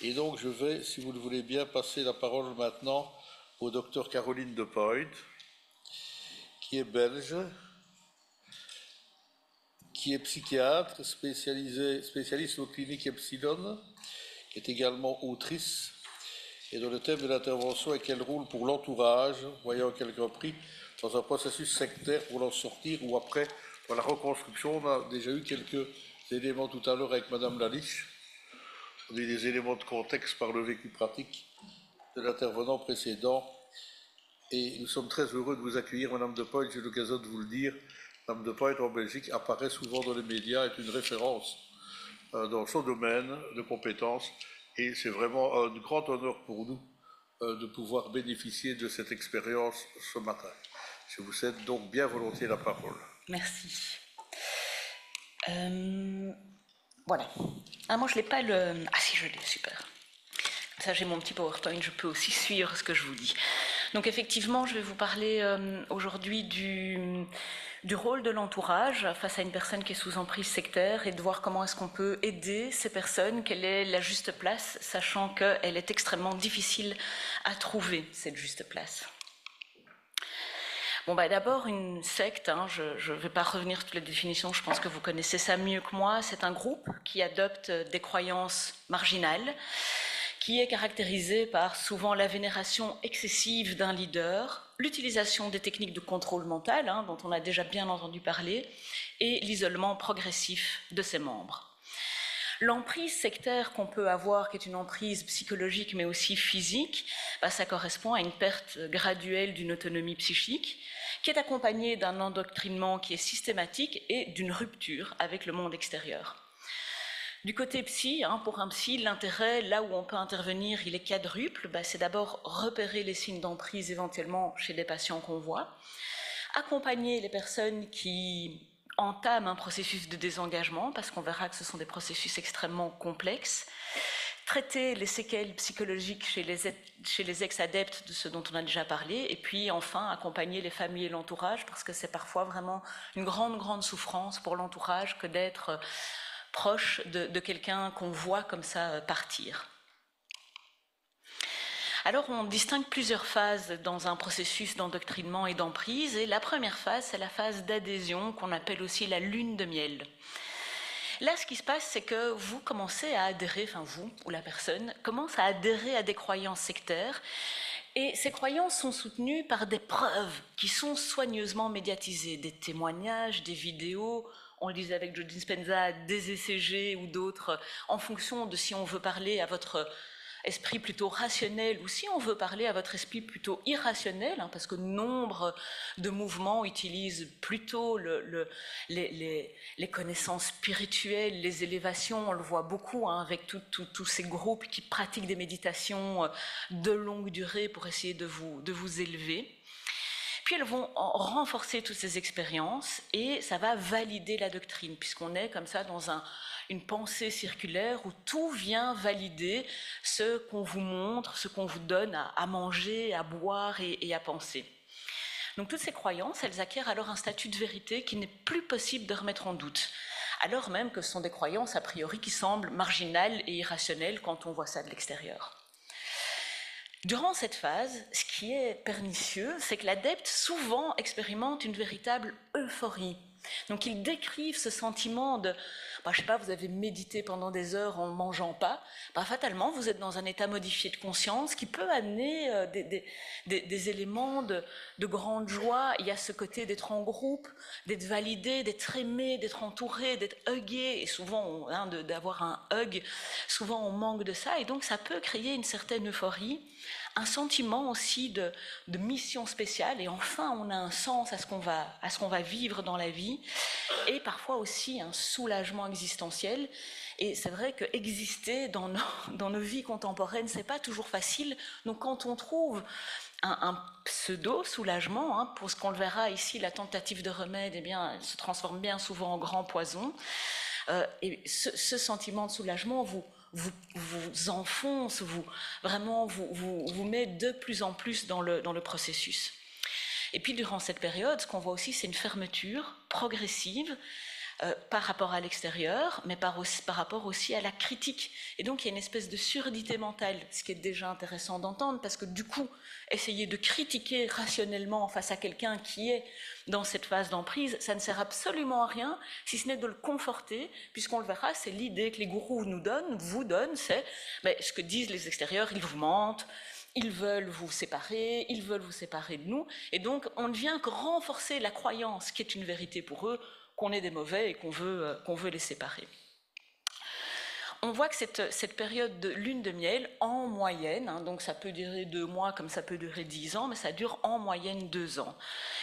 Et donc je vais, si vous le voulez bien, passer la parole maintenant au docteur Caroline De Point, qui est belge, qui est psychiatre, spécialiste aux cliniques Epsilon, qui est également autrice, et dont le thème de l'intervention est quel rôle pour l'entourage, voyant à quelques reprises, dans un processus sectaire pour l'en sortir, ou après, dans la reconstruction. On a déjà eu quelques éléments tout à l'heure avec Madame Laliche. On a eu des éléments de contexte par le vécu pratique de l'intervenant précédent. Et nous sommes très heureux de vous accueillir, Madame De Point. J'ai l'occasion de vous le dire. Madame De Point, en Belgique, apparaît souvent dans les médias, est une référence dans son domaine de compétences. Et c'est vraiment un grand honneur pour nous de pouvoir bénéficier de cette expérience ce matin. Je vous cède donc bien volontiers la parole. Merci. Voilà. Ah, moi, je l'ai pas le... Ah si, je l'ai, super. Ça, j'ai mon petit PowerPoint, je peux aussi suivre ce que je vous dis. Donc effectivement, je vais vous parler aujourd'hui du rôle de l'entourage face à une personne qui est sous emprise sectaire et de voir comment est-ce qu'on peut aider ces personnes, quelle est la juste place, sachant qu'elle est extrêmement difficile à trouver, cette juste place. Bon, d'abord, une secte, je ne vais pas revenir sur toutes les définitions, je pense que vous connaissez ça mieux que moi. C'est un groupe qui adopte des croyances marginales, qui est caractérisé par souvent la vénération excessive d'un leader, l'utilisation des techniques de contrôle mental, dont on a déjà bien entendu parler, et l'isolement progressif de ses membres. L'emprise sectaire qu'on peut avoir, qui est une emprise psychologique mais aussi physique, ça correspond à une perte graduelle d'une autonomie psychique, qui est accompagnée d'un endoctrinement qui est systématique et d'une rupture avec le monde extérieur. Du côté psy, pour un psy, l'intérêt, là où on peut intervenir, il est quadruple. C'est d'abord repérer les signes d'emprise éventuellement chez des patients qu'on voit, accompagner les personnes qui entament un processus de désengagement, parce qu'on verra que ce sont des processus extrêmement complexes, traiter les séquelles psychologiques chez les ex-adeptes de ce dont on a déjà parlé, et puis enfin accompagner les familles et l'entourage, parce que c'est parfois vraiment une grande souffrance pour l'entourage que d'être proche de quelqu'un qu'on voit comme ça partir. Alors on distingue plusieurs phases dans un processus d'endoctrinement et d'emprise, et la première phase, c'est la phase d'adhésion qu'on appelle aussi la lune de miel. Là, ce qui se passe, c'est que vous commencez à adhérer, enfin vous ou la personne, commence à adhérer à des croyances sectaires, et ces croyances sont soutenues par des preuves qui sont soigneusement médiatisées, des témoignages, des vidéos, on le disait avec Joe Dispenza, des ECG ou d'autres, en fonction de si on veut parler à votre esprit plutôt rationnel ou si on veut parler à votre esprit plutôt irrationnel, parce que nombre de mouvements utilisent plutôt les connaissances spirituelles, les élévations, on le voit beaucoup avec tous ces groupes qui pratiquent des méditations de longue durée pour essayer de vous élever. Puis elles vont renforcer toutes ces expériences et ça va valider la doctrine, puisqu'on est comme ça dans une pensée circulaire où tout vient valider ce qu'on vous montre, ce qu'on vous donne à manger, à boire et à penser. Donc toutes ces croyances, elles acquièrent alors un statut de vérité qui n'est plus possible de remettre en doute, alors même que ce sont des croyances a priori qui semblent marginales et irrationnelles quand on voit ça de l'extérieur. Durant cette phase, ce qui est pernicieux, c'est que l'adepte souvent expérimente une véritable euphorie. Donc ils décrivent ce sentiment de, je sais pas, vous avez médité pendant des heures en ne mangeant pas, fatalement vous êtes dans un état modifié de conscience qui peut amener des éléments de grande joie. Il y a ce côté d'être en groupe, d'être validé, d'être aimé, d'être entouré, d'être hugué, et souvent d'avoir un hug, souvent on manque de ça, et donc ça peut créer une certaine euphorie, un sentiment aussi de mission spéciale, et enfin on a un sens à ce qu'on va vivre dans la vie, et parfois aussi un soulagement existentiel. Et c'est vrai que exister dans nos vies contemporaines, c'est pas toujours facile. Donc quand on trouve un pseudo-soulagement, pour ce qu'on le verra ici, la tentative de remède, elle se transforme bien souvent en grand poison. Et ce sentiment de soulagement vous enfonce, vous met de plus en plus dans le processus. Et puis durant cette période, ce qu'on voit aussi, c'est une fermeture progressive par rapport à l'extérieur, mais par rapport aussi à la critique. Et donc il y a une espèce de surdité mentale, ce qui est déjà intéressant d'entendre, parce que du coup, essayer de critiquer rationnellement face à quelqu'un qui est dans cette phase d'emprise, ça ne sert absolument à rien, si ce n'est de le conforter, puisqu'on le verra, c'est l'idée que les gourous vous donnent, c'est ce que disent les extérieurs, ils vous mentent, ils veulent vous séparer de nous, et donc on ne vient que renforcer la croyance qui est une vérité pour eux, qu'on est des mauvais et qu'on veut les séparer. On voit que cette période de lune de miel, en moyenne, donc ça peut durer 2 mois comme ça peut durer 10 ans, mais ça dure en moyenne 2 ans.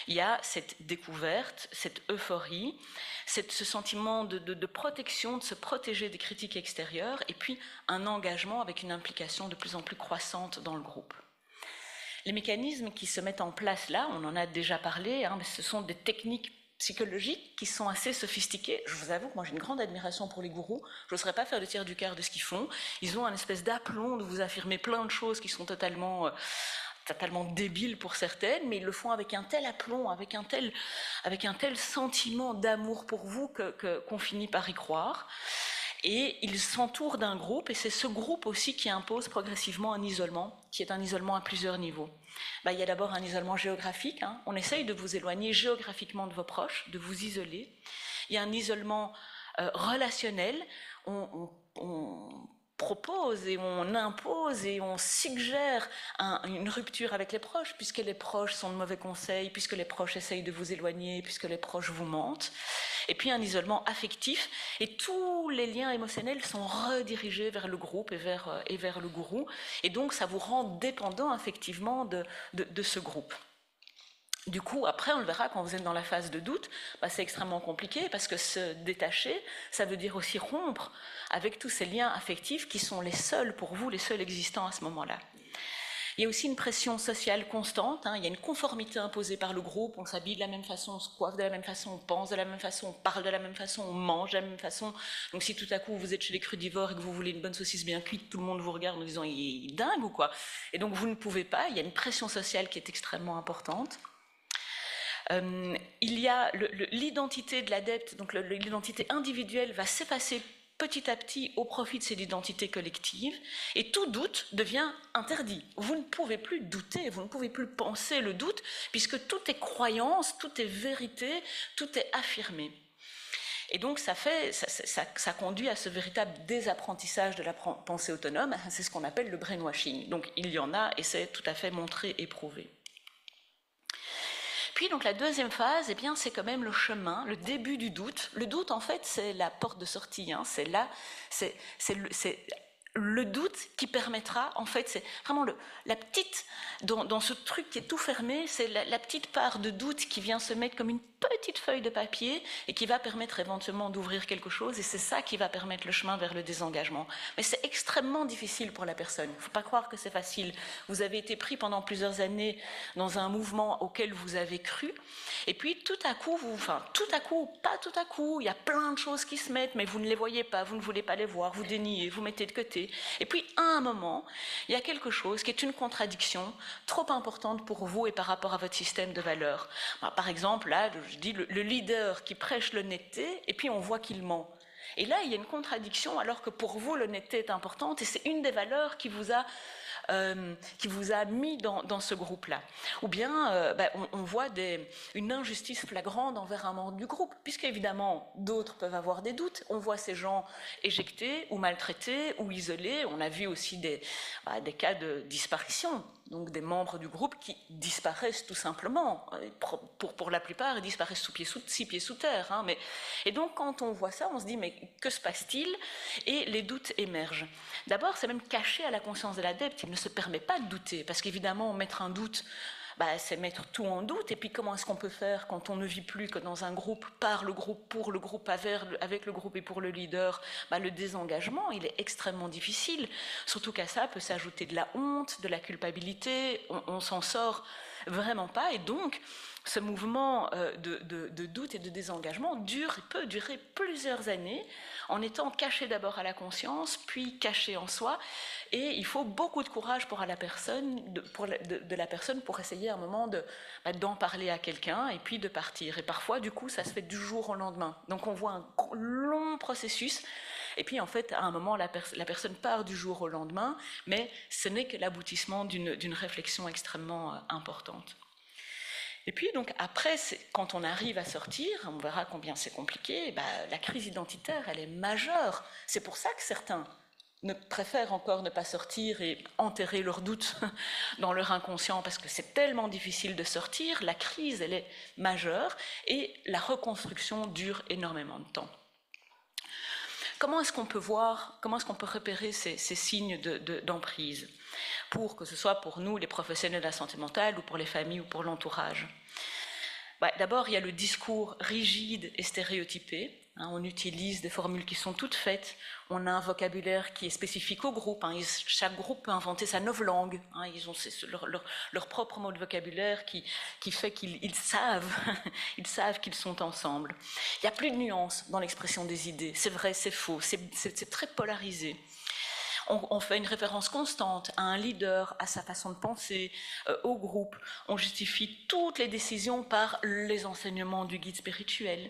Il y a cette découverte, cette euphorie, ce sentiment de protection, de se protéger des critiques extérieures, et puis un engagement avec une implication de plus en plus croissante dans le groupe. Les mécanismes qui se mettent en place là, on en a déjà parlé, mais ce sont des techniques psychologiques qui sont assez sophistiquées. Je vous avoue que moi j'ai une grande admiration pour les gourous. Je n'oserais pas faire le tiers du quart de ce qu'ils font. Ils ont un espèce d'aplomb de vous affirmer plein de choses qui sont totalement débiles pour certaines, mais ils le font avec un tel aplomb, avec un tel sentiment d'amour pour vous qu'on finit par y croire. Et ils s'entourent d'un groupe, et c'est ce groupe aussi qui impose progressivement un isolement, qui est un isolement à plusieurs niveaux. Il y a d'abord un isolement géographique, on essaye de vous éloigner géographiquement de vos proches, de vous isoler. Il y a un isolement relationnel, on propose et on impose et on suggère une rupture avec les proches, puisque les proches sont de mauvais conseils, puisque les proches essayent de vous éloigner, puisque les proches vous mentent. Et puis un isolement affectif, et tous les liens émotionnels sont redirigés vers le groupe et vers le gourou, et donc ça vous rend dépendant effectivement de ce groupe. Du coup, après, on le verra quand vous êtes dans la phase de doute, c'est extrêmement compliqué, parce que se détacher, ça veut dire aussi rompre avec tous ces liens affectifs qui sont les seuls pour vous, les seuls existants à ce moment-là. Il y a aussi une pression sociale constante, il y a une conformité imposée par le groupe, on s'habille de la même façon, on se coiffe de la même façon, on pense de la même façon, on parle de la même façon, on mange de la même façon. Donc si tout à coup vous êtes chez les crudivores et que vous voulez une bonne saucisse bien cuite, tout le monde vous regarde en disant « il est dingue ou quoi ?» Et donc vous ne pouvez pas, il y a une pression sociale qui est extrêmement importante. Il y a l'identité de l'adepte, donc l'identité individuelle va s'effacer petit à petit au profit de cette identité collective, et tout doute devient interdit. Vous ne pouvez plus douter, vous ne pouvez plus penser le doute, puisque tout est croyance, tout est vérité, tout est affirmé. Et donc ça conduit à ce véritable désapprentissage de la pensée autonome, c'est ce qu'on appelle le brainwashing. Donc il y en a, et c'est tout à fait montré et prouvé. Puis donc la deuxième phase, c'est quand même le chemin, le début du doute. Le doute, en fait, c'est la porte de sortie. C'est le doute qui permettra, en fait, c'est vraiment la petite, dans ce truc qui est tout fermé, c'est la petite part de doute qui vient se mettre comme une petite feuille de papier et qui va permettre éventuellement d'ouvrir quelque chose, et c'est ça qui va permettre le chemin vers le désengagement. Mais c'est extrêmement difficile pour la personne. Il ne faut pas croire que c'est facile. Vous avez été pris pendant plusieurs années dans un mouvement auquel vous avez cru, et puis tout à coup, pas tout à coup, il y a plein de choses qui se mettent, mais vous ne les voyez pas, vous ne voulez pas les voir, vous déniez, vous mettez de côté. Et puis, à un moment, il y a quelque chose qui est une contradiction trop importante pour vous et par rapport à votre système de valeurs. Par exemple, là, je dis le leader qui prêche l'honnêteté, et puis on voit qu'il ment. Et là, il y a une contradiction, alors que pour vous, l'honnêteté est importante, et c'est une des valeurs qui vous a mis dans ce groupe-là. Ou bien, on voit une injustice flagrante envers un membre du groupe, puisqu'évidemment, d'autres peuvent avoir des doutes. On voit ces gens éjectés, ou maltraités, ou isolés. On a vu aussi des cas de disparition, donc des membres du groupe qui disparaissent tout simplement. Pour la plupart, ils disparaissent 6 pieds sous terre. Et donc, quand on voit ça, on se dit, mais que se passe-t-il? Et les doutes émergent. D'abord, c'est même caché à la conscience de l'adepte. Il ne se permet pas de douter, parce qu'évidemment, mettre un doute, c'est mettre tout en doute. Et puis, comment est-ce qu'on peut faire quand on ne vit plus que dans un groupe, par le groupe, pour le groupe, avec le groupe et pour le leader? Le désengagement, il est extrêmement difficile. Surtout qu'à ça peut s'ajouter de la honte, de la culpabilité. On s'en sort vraiment pas. Et donc, ce mouvement de doute et de désengagement peut durer plusieurs années en étant caché d'abord à la conscience, puis caché en soi. Et il faut beaucoup de courage de la personne pour essayer à un moment d'en parler à quelqu'un et puis de partir. Et parfois, du coup, ça se fait du jour au lendemain. Donc on voit un long processus. Et puis, en fait, à un moment, la personne part du jour au lendemain, mais ce n'est que l'aboutissement d'une réflexion extrêmement importante. Et puis, donc, après, quand on arrive à sortir, on verra combien c'est compliqué, la crise identitaire, elle est majeure. C'est pour ça que certains préfèrent encore ne pas sortir et enterrer leurs doutes dans leur inconscient, parce que c'est tellement difficile de sortir. La crise, elle est majeure, et la reconstruction dure énormément de temps. Comment est-ce qu'on peut repérer ces signes d'emprise, pour que ce soit pour nous, les professionnels de la santé mentale, ou pour les familles, ou pour l'entourage? D'abord, il y a le discours rigide et stéréotypé. On utilise des formules qui sont toutes faites. On a un vocabulaire qui est spécifique au groupe. Chaque groupe peut inventer sa novlangue. Ils ont leur propre mot de vocabulaire qui fait qu'ils savent, ils savent qu'ils sont ensemble. Il n'y a plus de nuances dans l'expression des idées. C'est vrai, c'est faux. C'est très polarisé. On fait une référence constante à un leader, à sa façon de penser, au groupe. On justifie toutes les décisions par les enseignements du guide spirituel.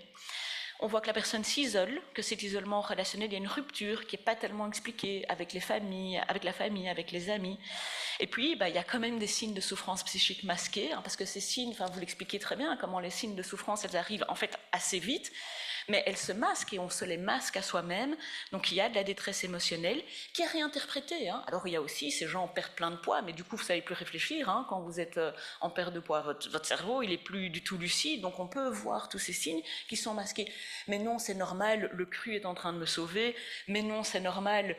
On voit que la personne s'isole, que cet isolement relationnel, il y a une rupture qui n'est pas tellement expliquée avec la famille, avec les amis. Et puis, il y a quand même des signes de souffrance psychique masqués, parce que ces signes, vous l'expliquez très bien, comment les signes de souffrance, elles arrivent en fait assez vite, mais elles se masquent et on se les masque à soi-même. Donc il y a de la détresse émotionnelle qui est réinterprétée. Alors il y a aussi ces gens perdent plein de poids, mais du coup vous ne savez plus réfléchir. Quand vous êtes en perte de poids, votre cerveau il n'est plus du tout lucide, donc on peut voir tous ces signes qui sont masqués. Mais non, c'est normal, le cru est en train de me sauver. Mais non, c'est normal,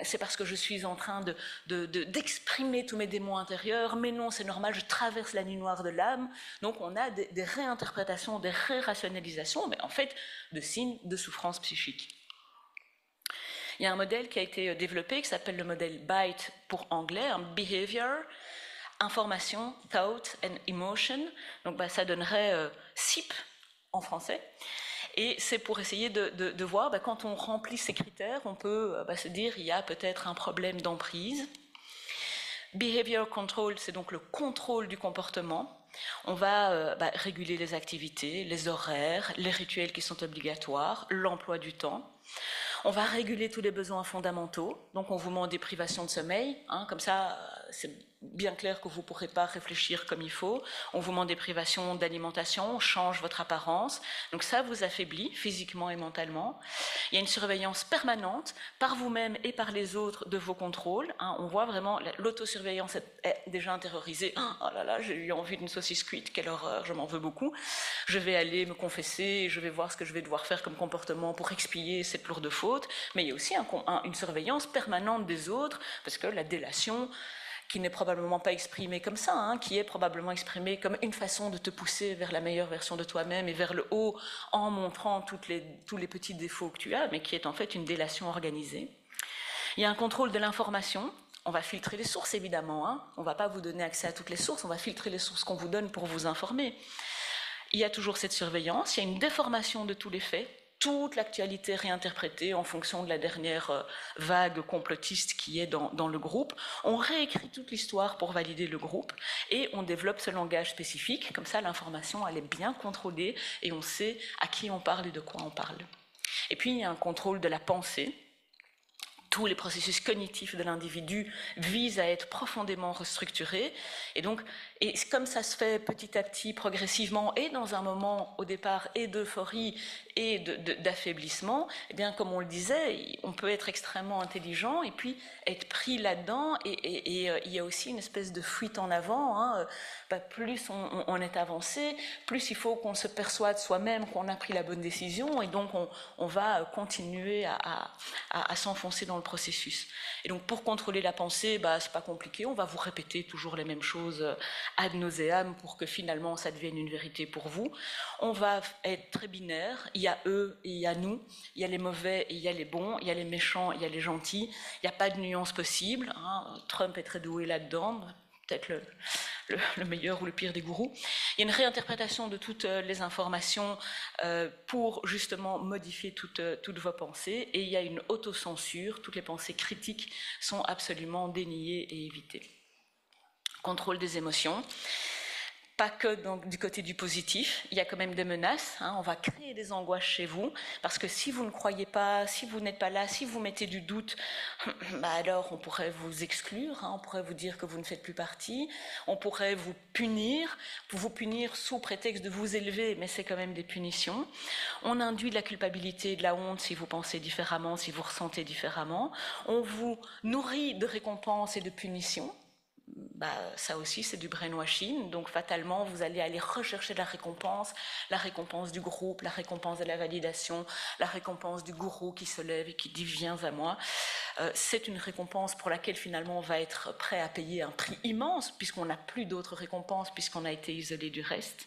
c'est parce que je suis en train d'exprimer tous mes démons intérieurs. Mais non, c'est normal, je traverse la nuit noire de l'âme. Donc on a des réinterprétations, des ré-rationalisations, mais en fait de signes de souffrance psychique. Il y a un modèle qui a été développé qui s'appelle le modèle BITE pour anglais, Behavior, Information, Thought and Emotion. Donc ça donnerait SIP en français. Et c'est pour essayer de voir, quand on remplit ces critères, on peut se dire il y a peut-être un problème d'emprise. Behavior Control, c'est donc le contrôle du comportement. On va réguler les activités, les horaires, les rituels qui sont obligatoires, l'emploi du temps. On va réguler tous les besoins fondamentaux. Donc on vous met en déprivation de sommeil, comme ça c'est bien clair que vous ne pourrez pas réfléchir comme il faut. On vous met en déprivation d'alimentation, on change votre apparence. Donc ça vous affaiblit physiquement et mentalement. Il y a une surveillance permanente par vous-même et par les autres de vos contrôles. On voit vraiment l'autosurveillance est déjà intériorisée. Oh là là, j'ai eu envie d'une saucisse cuite, quelle horreur, je m'en veux beaucoup. Je vais aller me confesser et je vais voir ce que je vais devoir faire comme comportement pour expier cette lourde faute. Mais il y a aussi une surveillance permanente des autres, parce que la délation, qui n'est probablement pas exprimée comme ça, qui est probablement exprimée comme une façon de te pousser vers la meilleure version de toi-même et vers le haut en montrant tous les petits défauts que tu as, mais qui est en fait une délation organisée. Il y a un contrôle de l'information. On va filtrer les sources, évidemment. On ne va pas vous donner accès à toutes les sources, on va filtrer les sources qu'on vous donne pour vous informer. Il y a toujours cette surveillance, il y a une déformation de tous les faits, toute l'actualité réinterprétée en fonction de la dernière vague complotiste qui est dans le groupe. On réécrit toute l'histoire pour valider le groupe et on développe ce langage spécifique. Comme ça, l'information, elle est bien contrôlée et on sait à qui on parle et de quoi on parle. Et puis, il y a un contrôle de la pensée. Tous les processus cognitifs de l'individu visent à être profondément restructurés. Et comme ça se fait petit à petit, progressivement, et dans un moment au départ et d'euphorie et d'affaiblissement, eh bien, comme on le disait, on peut être extrêmement intelligent et puis être pris là-dedans. Et il y a aussi une espèce de fuite en avant. Plus on est avancé, plus il faut qu'on se persuade soi-même qu'on a pris la bonne décision. Et donc, on va continuer à s'enfoncer dans le processus. Et donc, pour contrôler la pensée, c'est pas compliqué. On va vous répéter toujours les mêmes choses ad nauseam pour que finalement ça devienne une vérité pour vous. On va être très binaire. Il y a eux et il y a nous. Il y a les mauvais et il y a les bons. Il y a les méchants, il y a les gentils. Il n'y a pas de nuance possible. Trump est très doué là-dedans. Peut-être le meilleur ou le pire des gourous. Il y a une réinterprétation de toutes les informations pour justement modifier toutes vos pensées, et il y a une autocensure, toutes les pensées critiques sont absolument déniées et évitées. Contrôle des émotions. Pas que donc, du côté du positif, il y a quand même des menaces, on va créer des angoisses chez vous, parce que si vous ne croyez pas, si vous n'êtes pas là, si vous mettez du doute, alors on pourrait vous exclure, on pourrait vous dire que vous ne faites plus partie, on pourrait vous punir sous prétexte de vous élever, mais c'est quand même des punitions. On induit de la culpabilité et de la honte si vous pensez différemment, si vous ressentez différemment. On vous nourrit de récompenses et de punitions. Ça aussi c'est du brainwashing, donc fatalement vous allez aller rechercher la récompense du groupe, la récompense de la validation, la récompense du gourou qui se lève et qui dit viens à moi. C'est une récompense pour laquelle finalement on va être prêt à payer un prix immense puisqu'on n'a plus d'autres récompenses, puisqu'on a été isolé du reste.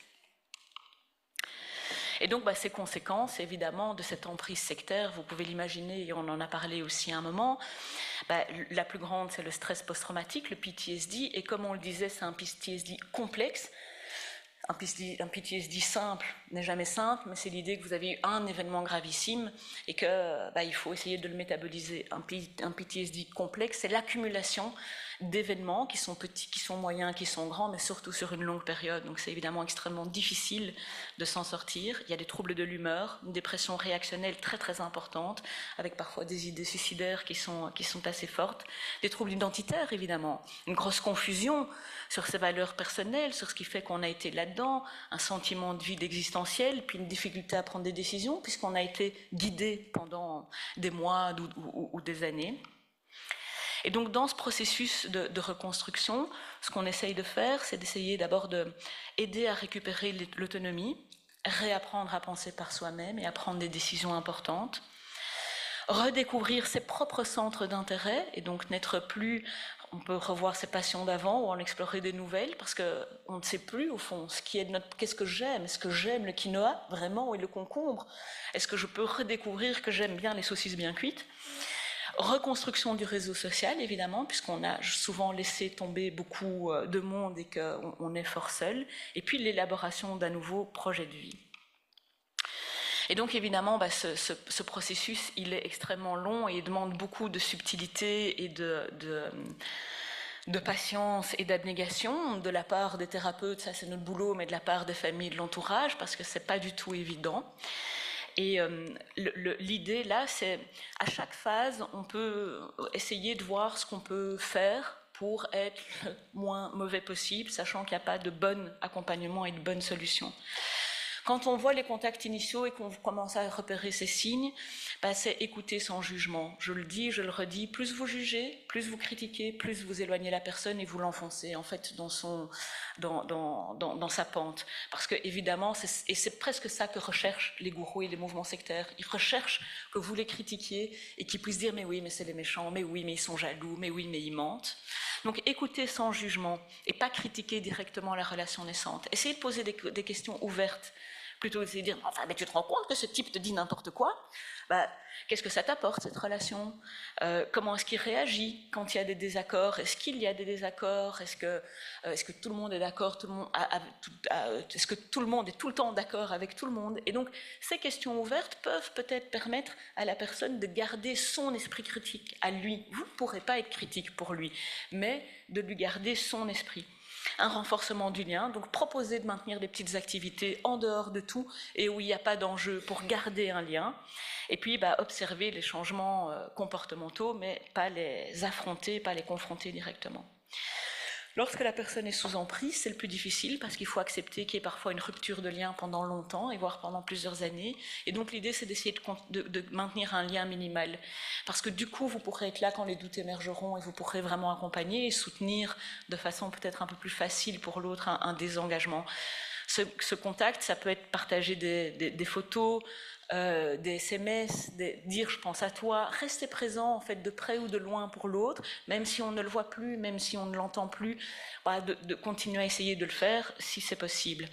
Et donc ces conséquences évidemment de cette emprise sectaire, vous pouvez l'imaginer, et on en a parlé aussi à un moment, la plus grande c'est le stress post-traumatique, le PTSD, et comme on le disait c'est un PTSD complexe. Un PTSD simple n'est jamais simple, mais c'est l'idée que vous avez eu un événement gravissime et qu'il faut essayer de le métaboliser. Un PTSD complexe, c'est l'accumulation d'événements qui sont petits, qui sont moyens, qui sont grands, mais surtout sur une longue période. Donc c'est évidemment extrêmement difficile de s'en sortir. Il y a des troubles de l'humeur, une dépression réactionnelle très très importante, avec parfois des idées suicidaires qui sont assez fortes. Des troubles identitaires, évidemment. Une grosse confusion sur ses valeurs personnelles, sur ce qui fait qu'on a été là-dedans, un sentiment de vide existentiel, puis une difficulté à prendre des décisions, puisqu'on a été guidé pendant des mois ou des années. Et donc dans ce processus de reconstruction, ce qu'on essaye de faire, c'est d'essayer d'abord d'aider à récupérer l'autonomie, réapprendre à penser par soi-même et à prendre des décisions importantes, redécouvrir ses propres centres d'intérêt et donc n'être plus... On peut revoir ses passions d'avant ou en explorer des nouvelles parce qu'on ne sait plus au fond qu'est-ce que j'aime. Est-ce que j'aime le quinoa vraiment et le concombre? Est-ce que je peux redécouvrir que j'aime bien les saucisses bien cuites? Reconstruction du réseau social, évidemment, puisqu'on a souvent laissé tomber beaucoup de monde et qu'on est fort seul. Et puis l'élaboration d'un nouveau projet de vie. Et donc évidemment, ce processus, il est extrêmement long et il demande beaucoup de subtilité et de patience et d'abnégation de la part des thérapeutes, ça c'est notre boulot, mais de la part des familles et de l'entourage, parce que c'est pas du tout évident. Et l'idée là, c'est à chaque phase, on peut essayer de voir ce qu'on peut faire pour être le moins mauvais possible, sachant qu'il n'y a pas de bon accompagnement et de bonnes solutions. Quand on voit les contacts initiaux et qu'on commence à repérer ces signes, c'est écouter sans jugement. Je le dis, je le redis, plus vous jugez, plus vous critiquez, plus vous éloignez la personne et vous l'enfoncez en fait dans sa pente. Parce que évidemment, c'est presque ça que recherchent les gourous et les mouvements sectaires. Ils recherchent que vous les critiquiez et qu'ils puissent dire mais oui, mais c'est les méchants, mais oui, mais ils sont jaloux, mais oui, mais ils mentent. Donc écoutez sans jugement et pas critiquer directement la relation naissante. Essayez de poser des questions ouvertes. Plutôt que de dire, enfin, mais tu te rends compte que ce type te dit n'importe quoi? Qu'est-ce que ça t'apporte, cette relation? Comment est-ce qu'il réagit quand il y a des désaccords? Est-ce qu'il y a des désaccords? Est-ce que tout le monde est d'accord? Est-ce que tout le monde est tout le temps d'accord avec tout le monde? Et donc, ces questions ouvertes peuvent peut-être permettre à la personne de garder son esprit critique à lui. Vous ne pourrez pas être critique pour lui, mais de lui garder son esprit. Un renforcement du lien, donc proposer de maintenir des petites activités en dehors de tout et où il n'y a pas d'enjeu pour garder un lien, et puis observer les changements comportementaux, mais pas les affronter, pas les confronter directement. Lorsque la personne est sous emprise, c'est le plus difficile parce qu'il faut accepter qu'il y ait parfois une rupture de lien pendant longtemps et voire pendant plusieurs années. Et donc l'idée, c'est d'essayer de maintenir un lien minimal. Parce que du coup, vous pourrez être là quand les doutes émergeront et vous pourrez vraiment accompagner et soutenir de façon peut-être un peu plus facile pour l'autre un désengagement. Ce contact, ça peut être partager des photos, des SMS, dire je pense à toi, rester présent en fait de près ou de loin pour l'autre, même si on ne le voit plus, même si on ne l'entend plus, de continuer à essayer de le faire si c'est possible.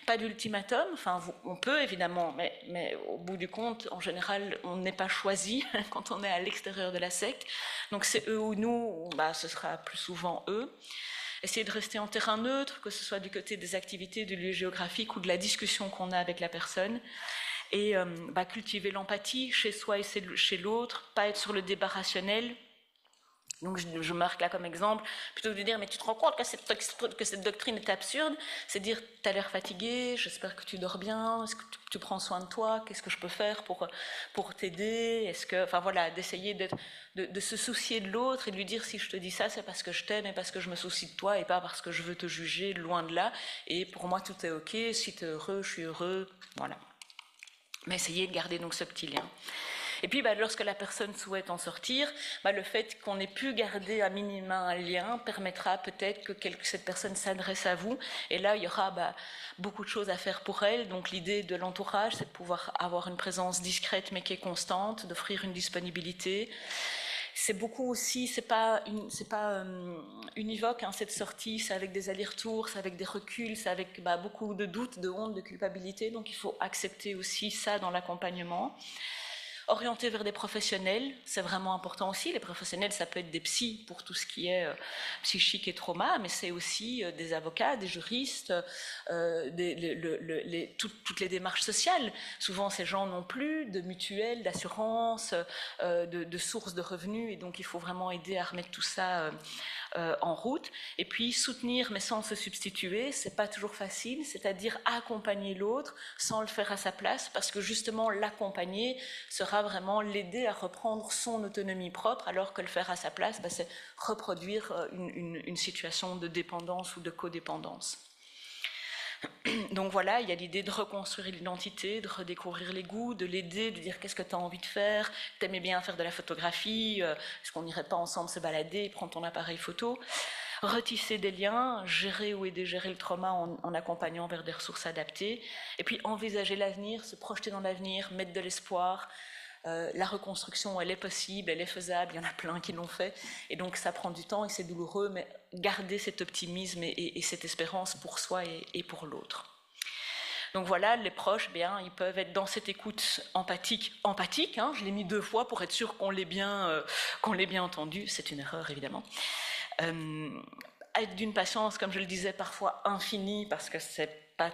Pas d'ultimatum, enfin on peut évidemment, mais au bout du compte, en général, on n'est pas choisi quand on est à l'extérieur de la secte, donc c'est eux ou nous, ce sera plus souvent eux. essayer de rester en terrain neutre, que ce soit du côté des activités, du lieu géographique ou de la discussion qu'on a avec la personne. Et cultiver l'empathie chez soi et chez l'autre, pas être sur le débat rationnel. Donc je marque là comme exemple, plutôt que de dire mais tu te rends compte que cette doctrine est absurde, c'est dire tu as l'air fatigué, j'espère que tu dors bien, est-ce que tu prends soin de toi, qu'est-ce que je peux faire pour t'aider, est-ce que, enfin voilà, d'essayer de se soucier de l'autre et de lui dire si je te dis ça c'est parce que je t'aime et parce que je me soucie de toi et pas parce que je veux te juger, loin de là, et pour moi tout est ok, si tu es heureux, je suis heureux, voilà. Mais essayez de garder donc ce petit lien. Et puis, lorsque la personne souhaite en sortir, le fait qu'on ait pu garder à minima un lien permettra peut-être que cette personne s'adresse à vous. Et là, il y aura beaucoup de choses à faire pour elle. Donc, l'idée de l'entourage, c'est de pouvoir avoir une présence discrète mais qui est constante, d'offrir une disponibilité. C'est beaucoup aussi, c'est pas univoque, cette sortie, c'est avec des allers-retours, c'est avec des reculs, c'est avec beaucoup de doutes, de honte, de culpabilité. Donc, il faut accepter aussi ça dans l'accompagnement. Orienter vers des professionnels, c'est vraiment important aussi. Les professionnels, ça peut être des psys pour tout ce qui est psychique et trauma, mais c'est aussi des avocats, des juristes, toutes les démarches sociales. Souvent, ces gens n'ont plus de mutuelles, d'assurance, de sources de revenus, et donc il faut vraiment aider à remettre tout ça en route. Et puis soutenir, mais sans se substituer, c'est pas toujours facile, c'est-à-dire accompagner l'autre sans le faire à sa place, parce que justement l'accompagner sera vraiment l'aider à reprendre son autonomie propre, alors que le faire à sa place, c'est reproduire une situation de dépendance ou de codépendance. Donc voilà, il y a l'idée de reconstruire l'identité, de redécouvrir les goûts, de l'aider, de dire qu'est-ce que tu as envie de faire, t'aimais bien faire de la photographie, est-ce qu'on n'irait pas ensemble se balader, prendre ton appareil photo, retisser des liens, gérer ou aider gérer le trauma en accompagnant vers des ressources adaptées, et puis envisager l'avenir, se projeter dans l'avenir, mettre de l'espoir. La reconstruction, elle est possible, elle est faisable, il y en a plein qui l'ont fait, et donc ça prend du temps et c'est douloureux, mais garder cet optimisme et cette espérance pour soi et pour l'autre. Donc voilà, les proches, ils peuvent être dans cette écoute empathique, je l'ai mis 2 fois pour être sûr qu'on l'ait bien entendu, c'est une erreur évidemment. Être d'une patience, comme je le disais, parfois infinie, parce que c'est pas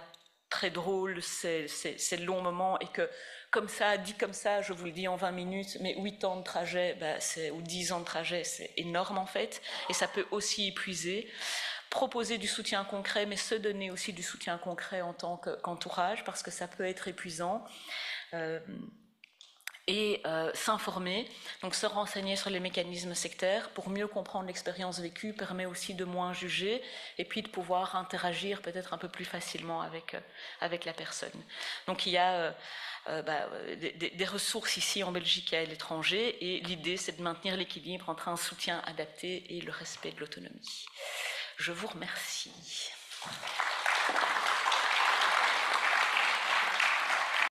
très drôle, c'est le long moment, et que comme ça, dit comme ça, je vous le dis en 20 minutes, mais 8 ans de trajet, ou 10 ans de trajet, c'est énorme en fait, et ça peut aussi épuiser. Proposer du soutien concret, mais se donner aussi du soutien concret en tant qu'entourage, parce que ça peut être épuisant. Et s'informer, donc se renseigner sur les mécanismes sectaires pour mieux comprendre l'expérience vécue permet aussi de moins juger et puis de pouvoir interagir peut-être un peu plus facilement avec la personne. Donc il y a des ressources ici en Belgique et à l'étranger, et l'idée c'est de maintenir l'équilibre entre un soutien adapté et le respect de l'autonomie. Je vous remercie.